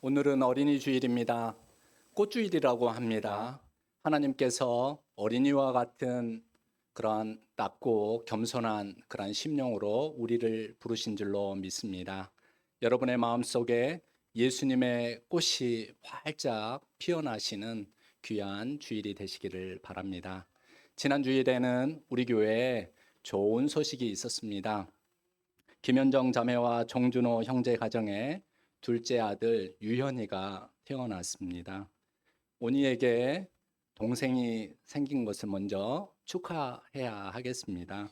오늘은 어린이 주일입니다. 꽃주일이라고 합니다. 하나님께서 어린이와 같은 그러한 낮고 겸손한 그러한 심령으로 우리를 부르신 줄로 믿습니다. 여러분의 마음속에 예수님의 꽃이 활짝 피어나시는 귀한 주일이 되시기를 바랍니다. 지난 주일에는 우리 교회에 좋은 소식이 있었습니다. 김현정 자매와 정준호 형제 가정에 둘째 아들 유현이가 태어났습니다. 온이에게 동생이 생긴 것을 먼저 축하해야 하겠습니다.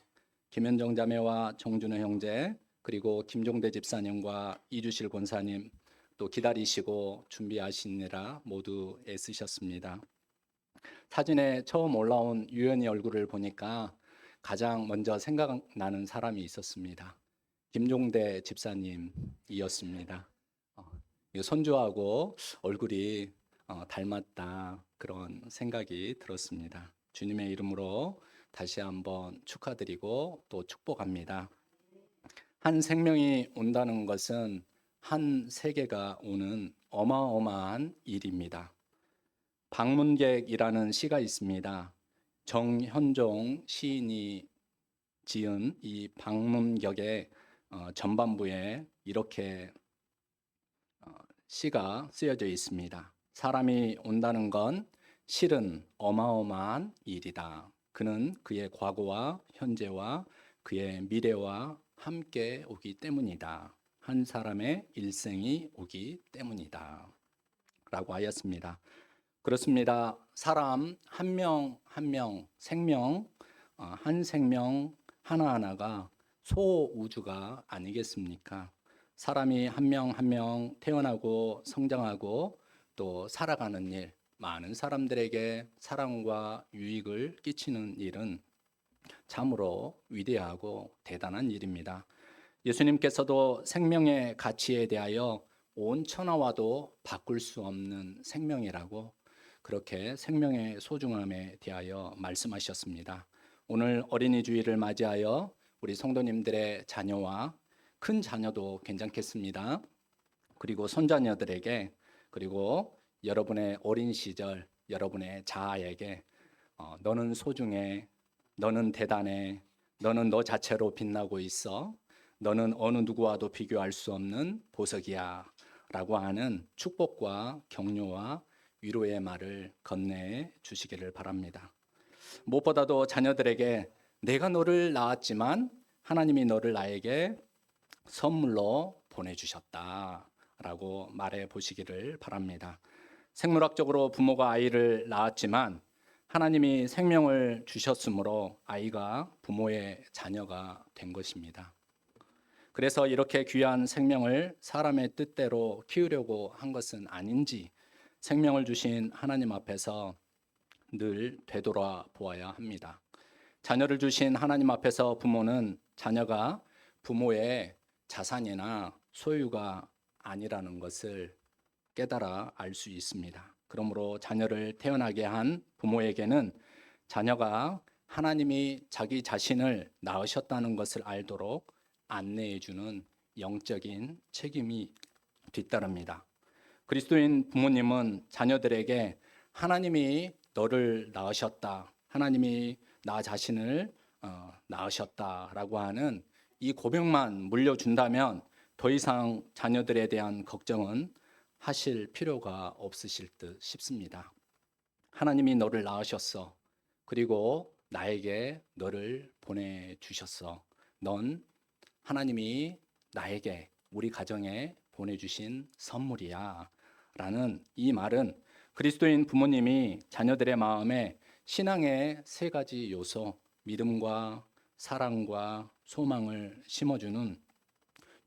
김현정 자매와 정준호 형제, 그리고 김종대 집사님과 이주실 권사님, 또 기다리시고 준비하시느라 모두 애쓰셨습니다. 사진에 처음 올라온 유현이 얼굴을 보니까 가장 먼저 생각나는 사람이 있었습니다. 김종대 집사님이었습니다. 이 손주하고 얼굴이 닮았다, 그런 생각이 들었습니다. 주님의 이름으로 다시 한번 축하드리고 또 축복합니다. 한 생명이 온다는 것은 한 세계가 오는 어마어마한 일입니다. 방문객이라는 시가 있습니다. 정현종 시인이 지은 이 방문객의 전반부에 이렇게 시가 쓰여져 있습니다. 사람이 온다는 건 실은 어마어마한 일이다. 그는 그의 과거와 현재와 그의 미래와 함께 오기 때문이다. 한 사람의 일생이 오기 때문이다. 라고 하였습니다. 그렇습니다. 사람 한 명 한 명 생명, 한 생명 하나하나가 소우주가 아니겠습니까? 사람이 한 명 한 명 태어나고 성장하고 또 살아가는 일, 많은 사람들에게 사랑과 유익을 끼치는 일은 참으로 위대하고 대단한 일입니다. 예수님께서도 생명의 가치에 대하여 온 천하와도 바꿀 수 없는 생명이라고, 그렇게 생명의 소중함에 대하여 말씀하셨습니다. 오늘 어린이 주일을 맞이하여 우리 성도님들의 자녀와, 큰 자녀도 괜찮겠습니다. 그리고 손자녀들에게, 그리고 여러분의 어린 시절 여러분의 자아에게 너는 소중해, 너는 대단해, 너는 너 자체로 빛나고 있어, 너는 어느 누구와도 비교할 수 없는 보석이야 라고 하는 축복과 격려와 위로의 말을 건네해 주시기를 바랍니다. 무엇보다도 자녀들에게 내가 너를 낳았지만 하나님이 너를 나에게 선물로 보내주셨다 라고 말해 보시기를 바랍니다. 생물학적으로 부모가 아이를 낳았지만 하나님이 생명을 주셨으므로 아이가 부모의 자녀가 된 것입니다. 그래서 이렇게 귀한 생명을 사람의 뜻대로 키우려고 한 것은 아닌지 생명을 주신 하나님 앞에서 늘 되돌아 보아야 합니다. 자녀를 주신 하나님 앞에서 부모는 자녀가 부모의 자산이나 소유가 아니라는 것을 깨달아 알 수 있습니다. 그러므로 자녀를 태어나게 한 부모에게는 자녀가 하나님이 자기 자신을 낳으셨다는 것을 알도록 안내해 주는 영적인 책임이 뒤따릅니다. 그리스도인 부모님은 자녀들에게 하나님이 너를 낳으셨다, 하나님이 나 자신을 낳으셨다라고 하는 이 고백만 물려준다면 더 이상 자녀들에 대한 걱정은 하실 필요가 없으실 듯 싶습니다. 하나님이 너를 낳으셨어. 그리고 나에게 너를 보내주셨어. 넌 하나님이 나에게, 우리 가정에 보내주신 선물이야 라는 이 말은 그리스도인 부모님이 자녀들의 마음에 신앙의 세 가지 요소, 믿음과 사랑과 소망을 심어주는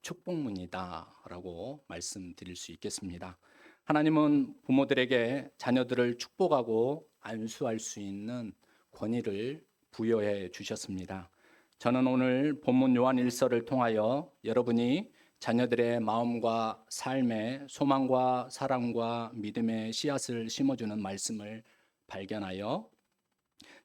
축복문이다 라고 말씀드릴 수 있겠습니다. 하나님은 부모들에게 자녀들을 축복하고 안수할 수 있는 권위를 부여해 주셨습니다. 저는 오늘 본문 요한 1서를 통하여 여러분이 자녀들의 마음과 삶에 소망과 사랑과 믿음의 씨앗을 심어주는 말씀을 발견하여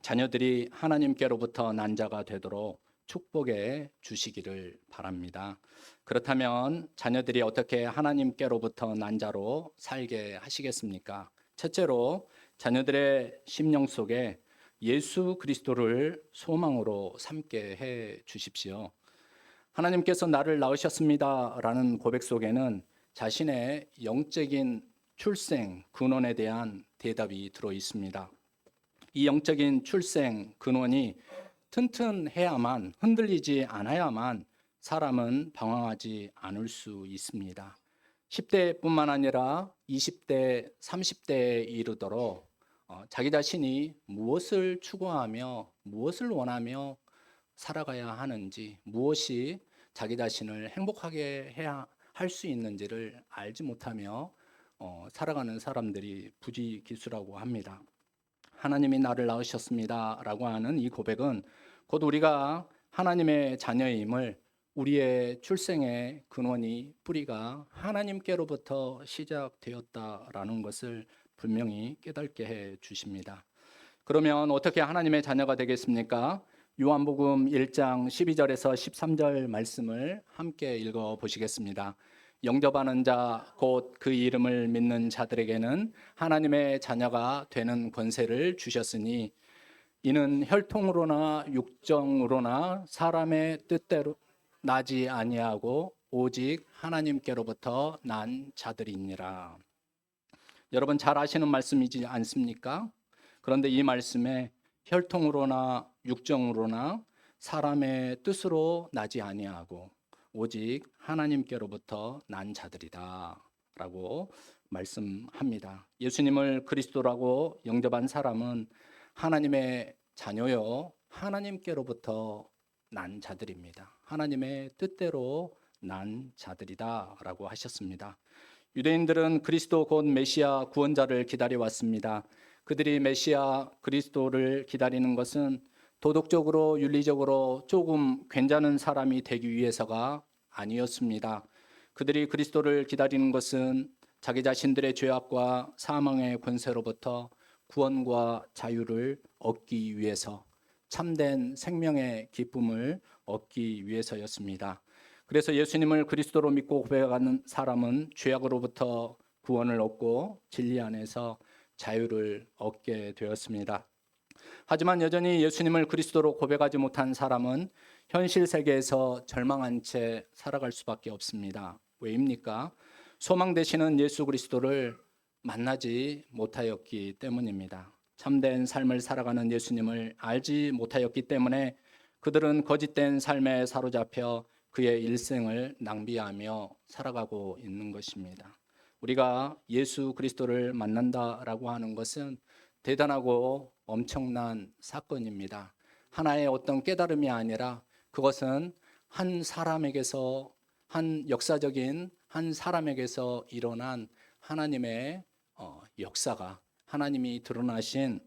자녀들이 하나님께로부터 난 자가 되도록 축복해 주시기를 바랍니다. 그렇다면 자녀들이 어떻게 하나님께로부터 난 자로 살게 하시겠습니까? 첫째로 자녀들의 심령 속에 예수 그리스도를 소망으로 삼게 해 주십시오. 하나님께서 나를 낳으셨습니다라는 고백 속에는 자신의 영적인 출생 근원에 대한 대답이 들어 있습니다. 이 영적인 출생 근원이 튼튼해야만, 흔들리지 않아야만 사람은 방황하지 않을 수 있습니다. 10대뿐만 아니라 20대, 30대에 이르도록 자기 자신이 무엇을 추구하며 무엇을 원하며 살아가야 하는지, 무엇이 자기 자신을 행복하게 해야 할 수 있는지를 알지 못하며 살아가는 사람들이 부지기수라고 합니다. 하나님이 나를 낳으셨습니다라고 하는 이 고백은 곧 우리가 하나님의 자녀임을, 우리의 출생의 근원이, 뿌리가 하나님께로부터 시작되었다라는 것을 분명히 깨닫게 해 주십니다. 그러면 어떻게 하나님의 자녀가 되겠습니까? 요한복음 1장 12절에서 13절 말씀을 함께 읽어 보시겠습니다. 영접하는 자, 곧 그 이름을 믿는 자들에게는 하나님의 자녀가 되는 권세를 주셨으니 이는 혈통으로나 육정으로나 사람의 뜻대로 나지 아니하고 오직 하나님께로부터 난 자들이니라. 여러분 잘 아시는 말씀이지 않습니까? 그런데 이 말씀에 혈통으로나 육정으로나 사람의 뜻으로 나지 아니하고 오직 하나님께로부터 난 자들이다 라고 말씀합니다. 예수님을 그리스도라고 영접한 사람은 하나님의 자녀요, 하나님께로부터 난 자들입니다. 하나님의 뜻대로 난 자들이다 라고 하셨습니다. 유대인들은 그리스도 곧 메시아 구원자를 기다려왔습니다. 그들이 메시아 그리스도를 기다리는 것은 도덕적으로 윤리적으로 조금 괜찮은 사람이 되기 위해서가 아니었습니다. 그들이 그리스도를 기다리는 것은 자기 자신들의 죄악과 사망의 권세로부터 구원과 자유를 얻기 위해서, 참된 생명의 기쁨을 얻기 위해서였습니다. 그래서 예수님을 그리스도로 믿고 고백하는 사람은 죄악으로부터 구원을 얻고 진리 안에서 자유를 얻게 되었습니다. 하지만 여전히 예수님을 그리스도로 고백하지 못한 사람은 현실 세계에서 절망한 채 살아갈 수밖에 없습니다. 왜입니까? 소망 되시는 예수 그리스도를 만나지 못하였기 때문입니다. 참된 삶을 살아가는 예수님을 알지 못하였기 때문에 그들은 거짓된 삶에 사로잡혀 그의 일생을 낭비하며 살아가고 있는 것입니다. 우리가 예수 그리스도를 만난다라고 하는 것은 대단하고 엄청난 사건입니다. 하나의 어떤 깨달음이 아니라 그것은 한 사람에게서, 한 역사적인 한 사람에게서 일어난 하나님의 역사가, 하나님이 드러나신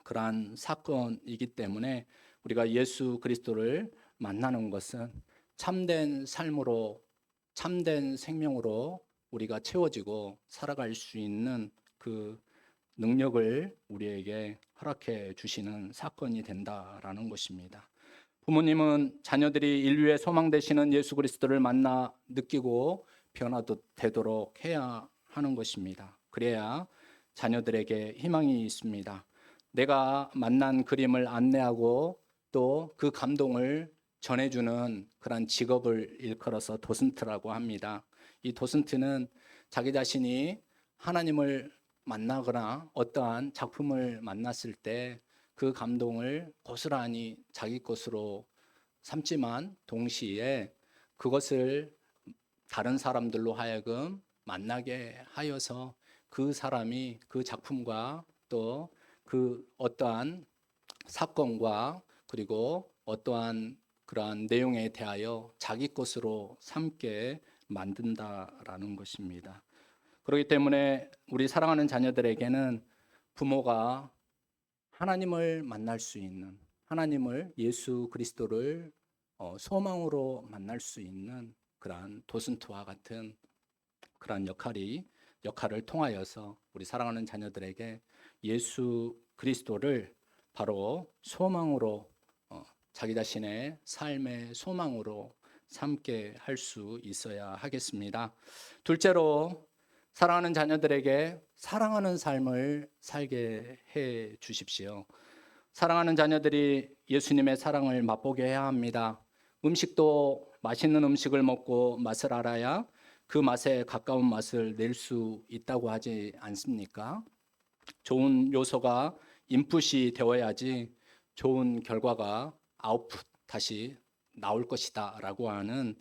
그러한 사건이기 때문에 우리가 예수 그리스도를 만나는 것은 참된 삶으로, 참된 생명으로 우리가 채워지고 살아갈 수 있는 그 능력을 우리에게 허락해 주시는 사건이 된다라는 것입니다. 부모님은 자녀들이 인류의 소망 되시는 예수 그리스도를 만나 느끼고 변화되도록 해야 하는 것입니다. 그래야 자녀들에게 희망이 있습니다. 내가 만난 그림을 안내하고 또 그 감동을 전해주는 그런 직업을 일컬어서 도슨트라고 합니다. 이 도슨트는 자기 자신이 하나님을 만나거나 어떠한 작품을 만났을 때 그 감동을 고스란히 자기 것으로 삼지만 동시에 그것을 다른 사람들로 하여금 만나게 하여서 그 사람이 그 작품과 또 그 어떠한 사건과 그리고 어떠한 그러한 내용에 대하여 자기 것으로 삼게 만든다라는 것입니다. 그렇기 때문에 우리 사랑하는 자녀들에게는 부모가 하나님을 만날 수 있는, 하나님을, 예수 그리스도를 소망으로 만날 수 있는 그러한 도슨트와 같은 그러한 역할을 통하여서 우리 사랑하는 자녀들에게 예수 그리스도를 바로 소망으로 자기 자신의 삶의 소망으로 삼게 할 수 있어야 하겠습니다. 둘째로 사랑하는 자녀들에게 사랑하는 삶을 살게 해 주십시오. 사랑하는 자녀들이 예수님의 사랑을 맛보게 해야 합니다. 음식도 맛있는 음식을 먹고 맛을 알아야 그 맛에 가까운 맛을 낼 수 있다고 하지 않습니까? 좋은 요소가 인풋이 되어야지 좋은 결과가 아웃풋 다시 나올 것이다 라고 하는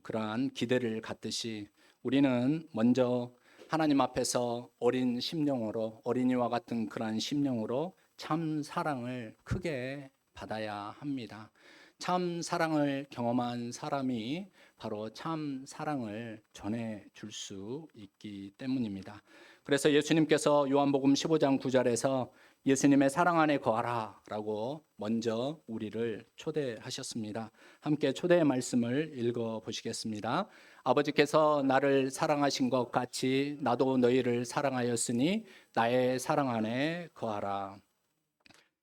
그러한 기대를 갖듯이 우리는 먼저 하나님 앞에서 어린 심령으로, 어린이와 같은 그러한 심령으로 참 사랑을 크게 받아야 합니다. 참 사랑을 경험한 사람이 바로 참 사랑을 전해 줄 수 있기 때문입니다. 그래서 예수님께서 요한복음 15장 9절에서 예수님의 사랑 안에 거하라 라고 먼저 우리를 초대하셨습니다. 함께 초대의 말씀을 읽어 보시겠습니다. 아버지께서 나를 사랑하신 것 같이 나도 너희를 사랑하였으니 나의 사랑 안에 거하라.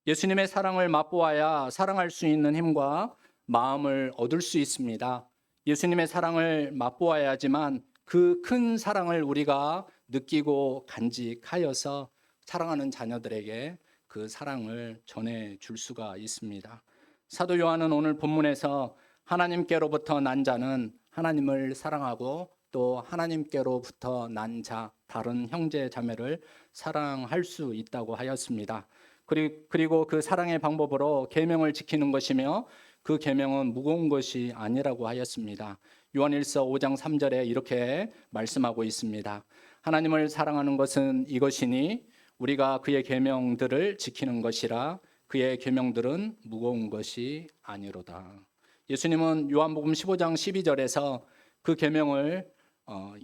예수님의 사랑을 맛보아야 사랑할 수 있는 힘과 마음을 얻을 수 있습니다. 예수님의 사랑을 맛보아야지만 그 큰 사랑을 우리가 느끼고 간직하여서 사랑하는 자녀들에게 그 사랑을 전해 줄 수가 있습니다. 사도 요한은 오늘 본문에서 하나님께로부터 난 자는 하나님을 사랑하고 또 하나님께로부터 난 자, 다른 형제 자매를 사랑할 수 있다고 하였습니다. 그리고 그 사랑의 방법으로 계명을 지키는 것이며 그 계명은 무거운 것이 아니라고 하였습니다. 요한일서 5장 3절에 이렇게 말씀하고 있습니다. 하나님을 사랑하는 것은 이것이니 우리가 그의 계명들을 지키는 것이라 그의 계명들은 무거운 것이 아니로다. 예수님은 요한복음 15장 12절에서 그 계명을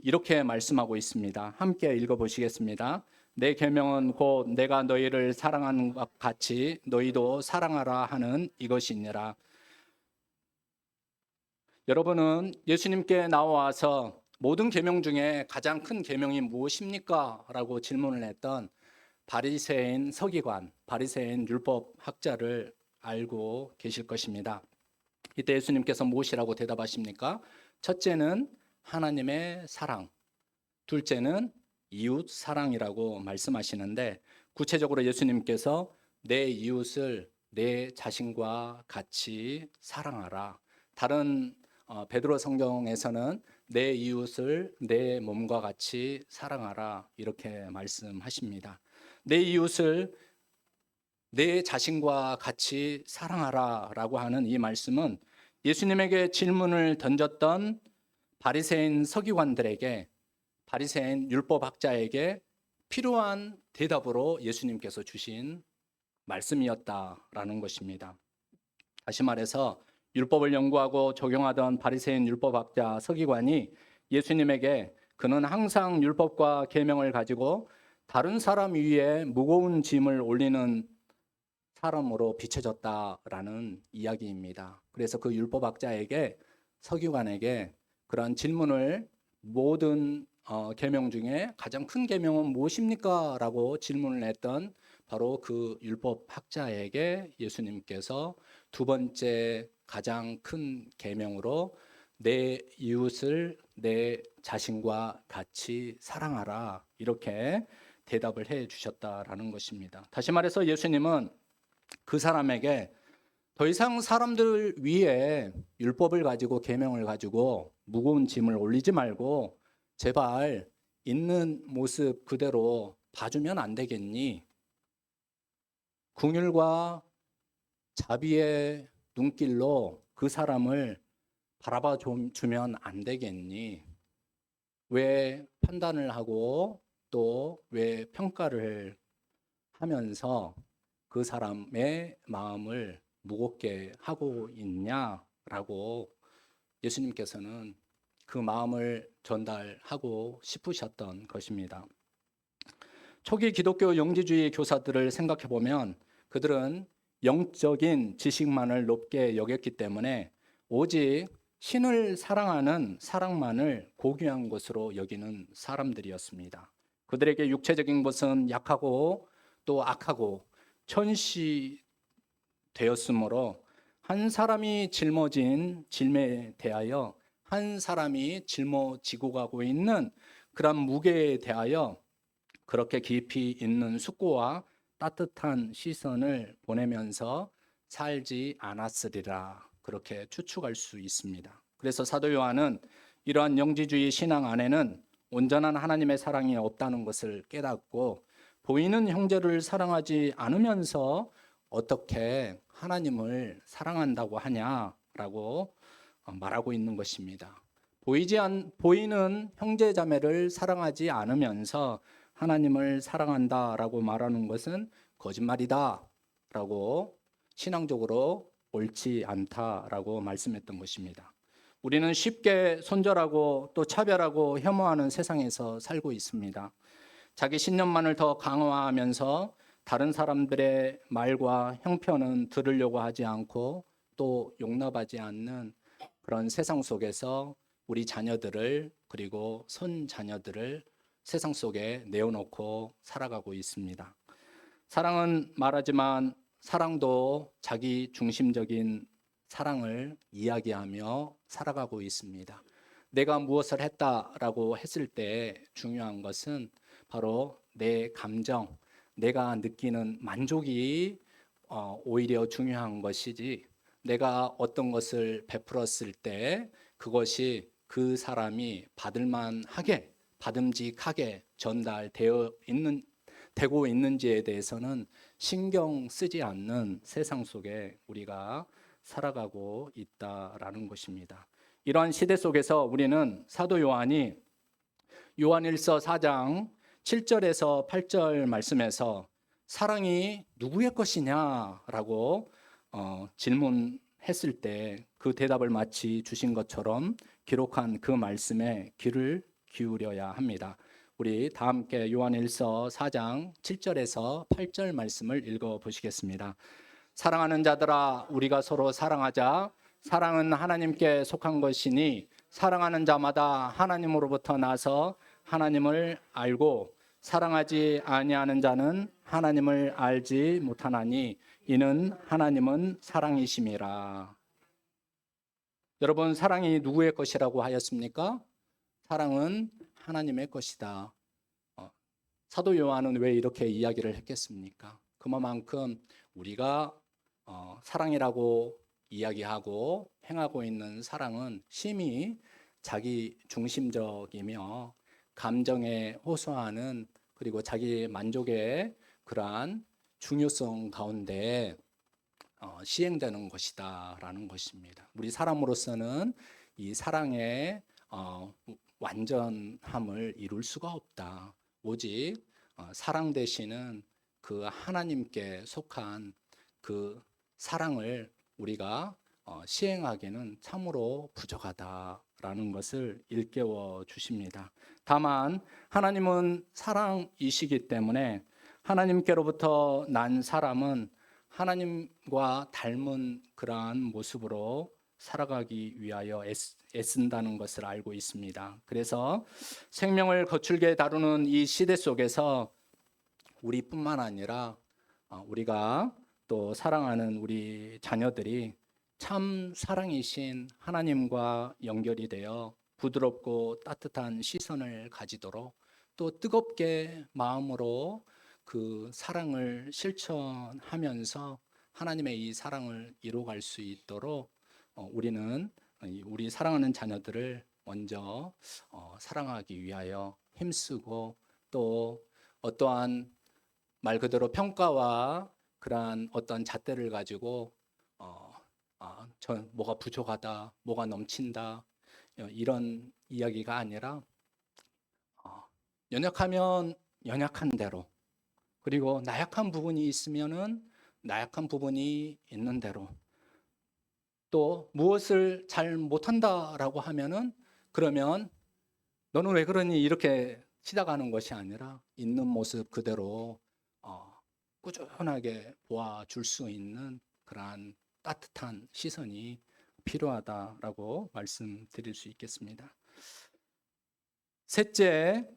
이렇게 말씀하고 있습니다. 함께 읽어보시겠습니다. 내 계명은 곧 내가 너희를 사랑하는 것 같이 너희도 사랑하라 하는 이것이니라. 여러분은 예수님께 나와서 모든 계명 중에 가장 큰 계명이 무엇입니까? 라고 질문을 했던 바리새인 서기관, 바리새인 율법학자를 알고 계실 것입니다. 이때 예수님께서 무엇이라고 대답하십니까? 첫째는 하나님의 사랑, 둘째는 이웃 사랑이라고 말씀하시는데 구체적으로 예수님께서 내 이웃을 내 자신과 같이 사랑하라. 다른 베드로 성경에서는 내 이웃을 내 몸과 같이 사랑하라 이렇게 말씀하십니다. 내 이웃을 내 자신과 같이 사랑하라라고 하는 이 말씀은 예수님에게 질문을 던졌던 바리새인 서기관들에게 바리새인 율법학자에게 필요한 대답으로 예수님께서 주신 말씀이었다라는 것입니다. 다시 말해서 율법을 연구하고 적용하던 바리새인 율법학자 서기관이 예수님에게 그는 항상 율법과 계명을 가지고 다른 사람 위에 무거운 짐을 올리는 사람으로 비춰졌다라는 이야기입니다. 그래서 그 율법학자에게 서기관에게 그런 질문을 모든 계명 중에 가장 큰 계명은 무엇입니까? 라고 질문을 했던 바로 그 율법학자에게 예수님께서 두 번째 가장 큰 계명으로 내 이웃을 내 자신과 같이 사랑하라 이렇게 대답을 해 주셨다라는 것입니다. 다시 말해서 예수님은 그 사람에게 더 이상 사람들 위에 율법을 가지고 계명을 가지고 무거운 짐을 올리지 말고 제발 있는 모습 그대로 봐주면 안 되겠니? 긍휼과 자비의 눈길로 그 사람을 바라봐 주면 안 되겠니? 왜 판단을 하고 또 왜 평가를 하면서 그 사람의 마음을 무겁게 하고 있냐라고 예수님께서는 그 마음을 전달하고 싶으셨던 것입니다. 초기 기독교 영지주의 교사들을 생각해 보면 그들은 영적인 지식만을 높게 여겼기 때문에 오직 신을 사랑하는 사랑만을 고귀한 것으로 여기는 사람들이었습니다. 그들에게 육체적인 것은 약하고 또 악하고 천시 되었으므로 한 사람이 짊어진 짐에 대하여, 한 사람이 짊어지고 가고 있는 그런 무게에 대하여 그렇게 깊이 있는 숙고와 따뜻한 시선을 보내면서 살지 않았으리라, 그렇게 추측할 수 있습니다. 그래서 사도 요한은 이러한 영지주의 신앙 안에는 온전한 하나님의 사랑이 없다는 것을 깨닫고, 보이는 형제를 사랑하지 않으면서 어떻게 하나님을 사랑한다고 하냐라고 말하고 있는 것입니다. 보이는 형제 자매를 사랑하지 않으면서 하나님을 사랑한다라고 말하는 것은 거짓말이다라고, 신앙적으로 옳지 않다라고 말씀했던 것입니다. 우리는 쉽게 손절하고 또 차별하고 혐오하는 세상에서 살고 있습니다. 자기 신념만을 더 강화하면서 다른 사람들의 말과 형편은 들으려고 하지 않고 또 용납하지 않는 그런 세상 속에서 우리 자녀들을, 그리고 손자녀들을 세상 속에 내어놓고 살아가고 있습니다. 사랑은 말하지만 사랑도 자기 중심적인 사랑을 이야기하며 살아가고 있습니다. 내가 무엇을 했다라고 했을 때 중요한 것은 바로 내 감정, 내가 느끼는 만족이 오히려 중요한 것이지, 내가 어떤 것을 베풀었을 때 그것이 그 사람이 받을만하게, 받음직하게 되고 있는지에 대해서는 신경 쓰지 않는 세상 속에 우리가 살아가고 있다라는 것입니다. 이러한 시대 속에서 우리는 사도 요한이 요한일서 4장 7절에서 8절 말씀에서 사랑이 누구의 것이냐라고 질문했을 때 그 대답을 마치 주신 것처럼 기록한 그 말씀에 귀를 기울여야 합니다. 우리 다 함께 요한일서 4장 7절에서 8절 말씀을 읽어 보시겠습니다. 사랑하는 자들아, 우리가 서로 사랑하자. 사랑은 하나님께 속한 것이니 사랑하는 자마다 하나님으로부터 나서 하나님을 알고, 사랑하지 아니하는 자는 하나님을 알지 못하나니 이는 하나님은 사랑이심이라. 여러분, 사랑이 누구의 것이라고 하였습니까? 사랑은 하나님의 것이다. 사도 요한은 왜 이렇게 이야기를 했겠습니까? 그만큼 우리가 사랑이라고 이야기하고 행하고 있는 사랑은 심히 자기 중심적이며 감정에 호소하는, 그리고 자기 만족의 그러한 중요성 가운데 시행되는 것이다라는 것입니다. 우리 사람으로서는 이 사랑의 완전함을 이룰 수가 없다. 오직 사랑 되시는 그 하나님께 속한 그 사랑을 우리가 시행하기는 참으로 부족하다라는 것을 일깨워 주십니다. 다만 하나님은 사랑이시기 때문에 하나님께로부터 난 사람은 하나님과 닮은 그러한 모습으로 살아가기 위하여 애쓴다는 것을 알고 있습니다. 그래서 생명을 거칠게 다루는 이 시대 속에서 우리뿐만 아니라 우리가 또 사랑하는 우리 자녀들이 참 사랑이신 하나님과 연결이 되어 부드럽고 따뜻한 시선을 가지도록, 또 뜨겁게 마음으로 그 사랑을 실천하면서 하나님의 이 사랑을 이루어갈 수 있도록 우리는 우리 사랑하는 자녀들을 먼저 사랑하기 위하여 힘쓰고, 또 어떠한 말 그대로 평가와 그러한 어떤 잣대를 가지고 저 뭐가 부족하다, 뭐가 넘친다, 이런 이야기가 아니라 연약하면 연약한 대로, 그리고 나약한 부분이 있으면은 나약한 부분이 있는 대로, 또 무엇을 잘 못한다라고 하면은 그러면 너는 왜 그러니 이렇게 시작하는 것이 아니라 있는 모습 그대로 꾸준하게 보아줄 수 있는 그러한 따뜻한 시선이 필요하다라고 말씀드릴 수 있겠습니다. 셋째,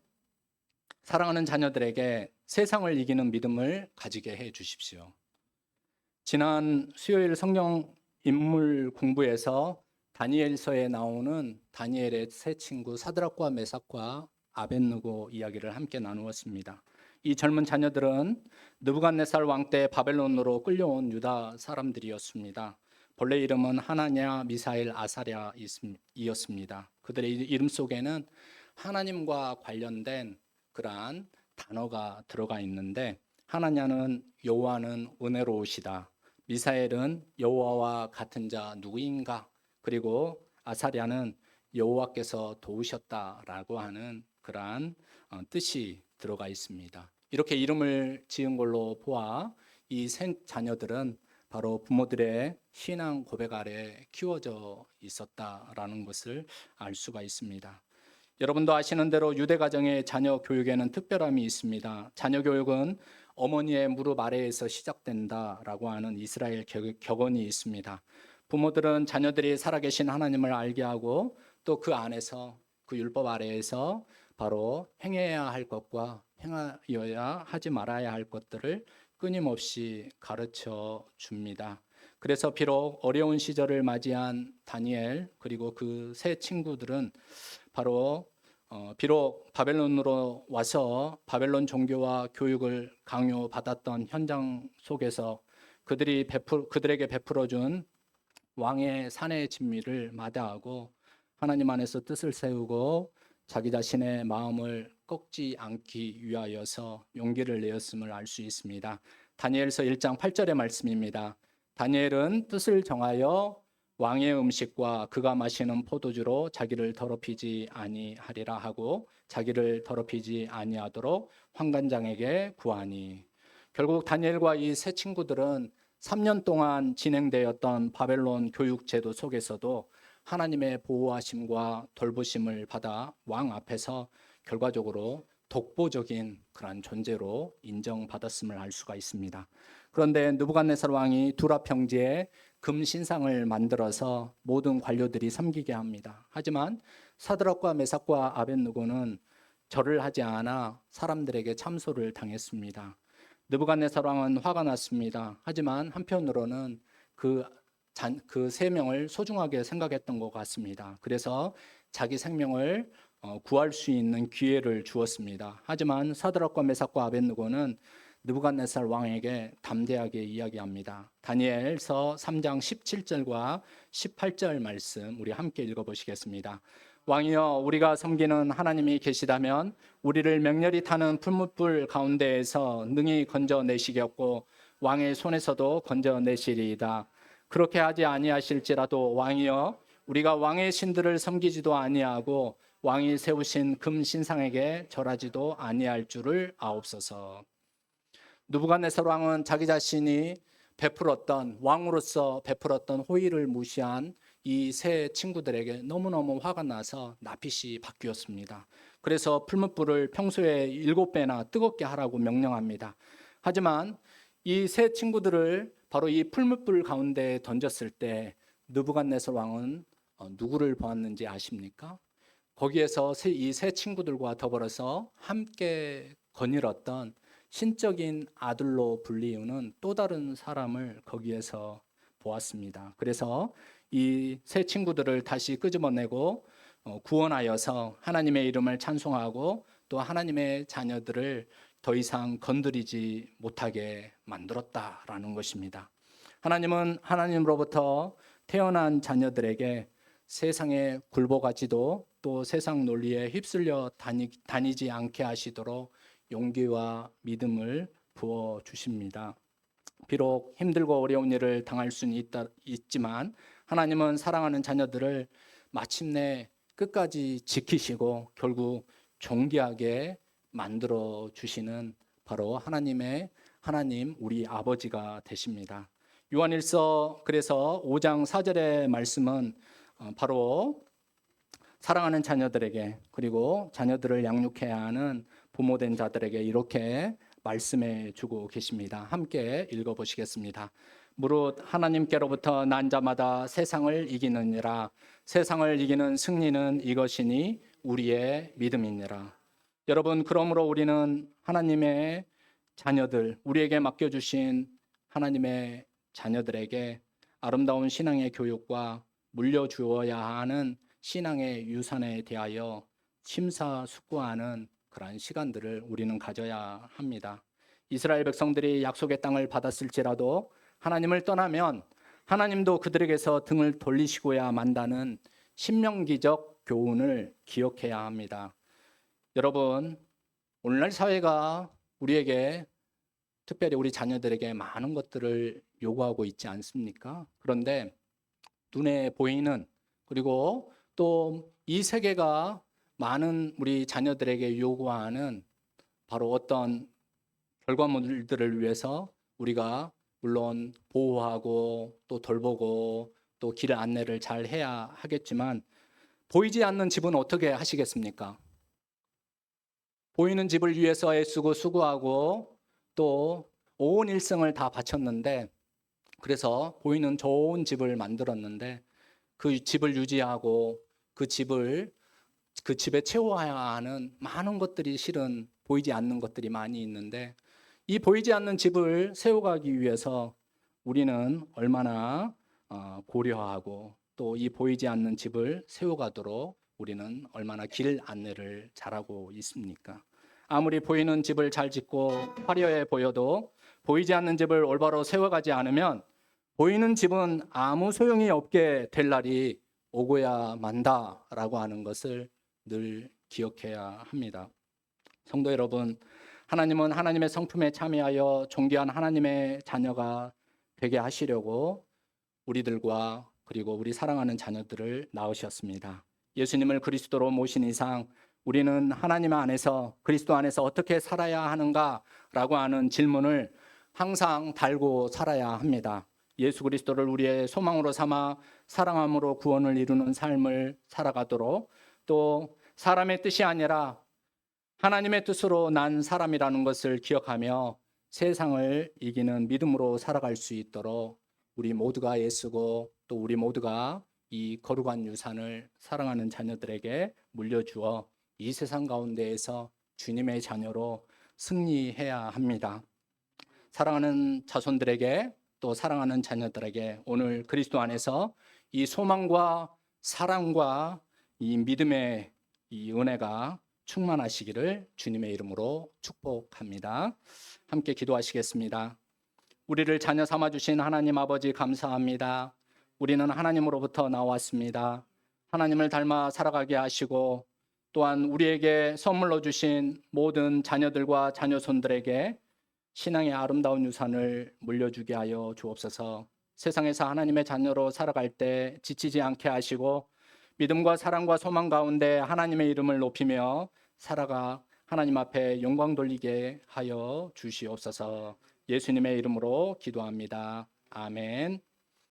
사랑하는 자녀들에게 세상을 이기는 믿음을 가지게 해 주십시오. 지난 수요일 성경 인물 공부에서 다니엘서에 나오는 다니엘의 세 친구 사드락과 메삭과 아벳느고 이야기를 함께 나누었습니다. 이 젊은 자녀들은 느부갓네살 왕 때 바벨론으로 끌려온 유다 사람들이었습니다. 본래 이름은 하나냐, 미사엘, 아사랴이었습니다. 그들의 이름 속에는 하나님과 관련된 그러한 단어가 들어가 있는데, 하나냐는 여호와는 은혜로우시다, 미사엘은 여호와와 같은 자 누구인가, 그리고 아사랴는 여호와께서 도우셨다라고 하는 그러한 뜻이 들어가 있습니다. 이렇게 이름을 지은 걸로 보아 이 세 자녀들은 바로 부모들의 신앙 고백 아래 키워져 있었다라는 것을 알 수가 있습니다. 여러분도 아시는 대로 유대 가정의 자녀 교육에는 특별함이 있습니다. 자녀 교육은 어머니의 무릎 아래에서 시작된다라고 하는 이스라엘 격언이 있습니다. 부모들은 자녀들이 살아계신 하나님을 알게 하고 또 그 안에서, 그 율법 아래에서 바로 행해야 할 것과 행하여야 하지 말아야 할 것들을 끊임없이 가르쳐 줍니다. 그래서 비록 어려운 시절을 맞이한 다니엘 그리고 그 세 친구들은 바로 비록 바벨론으로 와서 바벨론 종교와 교육을 강요받았던 현장 속에서 그들에게 베풀어준 왕의 사내의 진미를 마다하고 하나님 안에서 뜻을 세우고 자기 자신의 마음을 꺾지 않기 위하여서 용기를 내었음을 알 수 있습니다. 다니엘서 1장 8절의 말씀입니다. 다니엘은 뜻을 정하여 왕의 음식과 그가 마시는 포도주로 자기를 더럽히지 아니하리라 하고 자기를 더럽히지 아니하도록 환관장에게 구하니. 결국 다니엘과 이 세 친구들은 3년 동안 진행되었던 바벨론 교육 제도 속에서도 하나님의 보호하심과 돌보심을 받아 왕 앞에서 결과적으로 독보적인 그러한 존재로 인정받았음을 알 수가 있습니다. 그런데 느부갓네살 왕이 두랍 평지에 금 신상을 만들어서 모든 관료들이 섬기게 합니다. 하지만 사드락과 메삭과 아벳느고는 절을 하지 않아 사람들에게 참소를 당했습니다. 느부갓네살 왕은 화가 났습니다. 하지만 한편으로는 그 세 명을 소중하게 생각했던 것 같습니다. 그래서 자기 생명을 구할 수 있는 기회를 주었습니다. 하지만 사드락과 메삭과 아벳느고는 느부갓네살 왕에게 담대하게 이야기합니다. 다니엘서 3장 17절과 18절 말씀 우리 함께 읽어보시겠습니다. 왕이여, 우리가 섬기는 하나님이 계시다면 우리를 맹렬히 타는 풀무불 가운데에서 능히 건져내시겠고 왕의 손에서도 건져내시리이다. 그렇게 하지 아니하실지라도 왕이여, 우리가 왕의 신들을 섬기지도 아니하고 왕이 세우신 금 신상에게 절하지도 아니할 줄을 아옵소서. 느부갓네살 왕은 자기 자신이 왕으로서 베풀었던 호의를 무시한 이 세 친구들에게 너무너무 화가 나서 낯빛이 바뀌었습니다. 그래서 풀무불을 평소에 7배나 뜨겁게 하라고 명령합니다. 하지만 이 세 친구들을 바로 이 풀무불 가운데 던졌을 때 느부갓네살 왕은 누구를 보았는지 아십니까? 거기에서 이 세 친구들과 더불어서 함께 거닐었던 신적인 아들로 불리우는 또 다른 사람을 거기에서 보았습니다. 그래서 이 세 친구들을 다시 끄집어내고 구원하여서 하나님의 이름을 찬송하고 또 하나님의 자녀들을 더 이상 건드리지 못하게 만들었다라는 것입니다. 하나님은 하나님으로부터 태어난 자녀들에게 세상에 굴복하지도 또 세상 논리에 휩쓸려 다니지 않게 하시도록 용기와 믿음을 부어 주십니다. 비록 힘들고 어려운 일을 당할 수는 있지만 하나님은 사랑하는 자녀들을 마침내 끝까지 지키시고 결국 존귀하게 만들어 주시는 바로 하나님 우리 아버지가 되십니다. 요한일서 그래서 5장 4절의 말씀은 바로 사랑하는 자녀들에게 그리고 자녀들을 양육해야 하는 부모된 자들에게 이렇게 말씀해 주고 계십니다. 함께 읽어보시겠습니다. 무릇 하나님께로부터 난 자마다 세상을 이기느니라. 세상을 이기는 승리는 이것이니 우리의 믿음이니라. 여러분, 그러므로 우리는 하나님의 자녀들, 우리에게 맡겨주신 하나님의 자녀들에게 아름다운 신앙의 교육과 물려주어야 하는 신앙의 유산에 대하여 심사숙고하는 그러한 시간들을 우리는 가져야 합니다. 이스라엘 백성들이 약속의 땅을 받았을지라도 하나님을 떠나면 하나님도 그들에게서 등을 돌리시고야 만다는 신명기적 교훈을 기억해야 합니다. 여러분, 오늘날 사회가 우리에게 특별히 우리 자녀들에게 많은 것들을 요구하고 있지 않습니까? 그런데 눈에 보이는 그리고 또 이 세계가 많은 우리 자녀들에게 요구하는 바로 어떤 결과물들을 위해서 우리가 물론 보호하고 또 돌보고 또 길 안내를 잘 해야 하겠지만 보이지 않는 집은 어떻게 하시겠습니까? 보이는 집을 위해서 애쓰고 수고하고 또 온 일생을 다 바쳤는데 그래서 보이는 좋은 집을 만들었는데 그 집을 유지하고 그 집에 채워야 하는 많은 것들이 실은 보이지 않는 것들이 많이 있는데 이 보이지 않는 집을 세워가기 위해서 우리는 얼마나 고려하고 또 이 보이지 않는 집을 세워가도록 우리는 얼마나 길 안내를 잘하고 있습니까? 아무리 보이는 집을 잘 짓고 화려해 보여도 보이지 않는 집을 올바로 세워가지 않으면 보이는 집은 아무 소용이 없게 될 날이 오고야 만다라고 하는 것을 늘 기억해야 합니다. 성도 여러분, 하나님은 하나님의 성품에 참여하여 존귀한 하나님의 자녀가 되게 하시려고 우리들과 그리고 우리 사랑하는 자녀들을 낳으셨습니다. 예수님을 그리스도로 모신 이상 우리는 하나님 안에서 그리스도 안에서 어떻게 살아야 하는가라고 하는 질문을 항상 달고 살아야 합니다. 예수 그리스도를 우리의 소망으로 삼아 사랑함으로 구원을 이루는 삶을 살아가도록 또 사람의 뜻이 아니라 하나님의 뜻으로 난 사람이라는 것을 기억하며 세상을 이기는 믿음으로 살아갈 수 있도록 우리 모두가 애쓰고 또 우리 모두가 이 거룩한 유산을 사랑하는 자녀들에게 물려주어 이 세상 가운데에서 주님의 자녀로 승리해야 합니다. 사랑하는 자손들에게 또 사랑하는 자녀들에게 오늘 그리스도 안에서 이 소망과 사랑과 이 믿음의 이 은혜가 충만하시기를 주님의 이름으로 축복합니다. 함께 기도하시겠습니다. 우리를 자녀 삼아 주신 하나님 아버지 감사합니다. 우리는 하나님으로부터 나왔습니다. 하나님을 닮아 살아가게 하시고 또한 우리에게 선물로 주신 모든 자녀들과 자녀손들에게 신앙의 아름다운 유산을 물려주게 하여 주옵소서. 세상에서 하나님의 자녀로 살아갈 때 지치지 않게 하시고 믿음과 사랑과 소망 가운데 하나님의 이름을 높이며 살아가 하나님 앞에 영광 돌리게 하여 주시옵소서. 예수님의 이름으로 기도합니다. 아멘.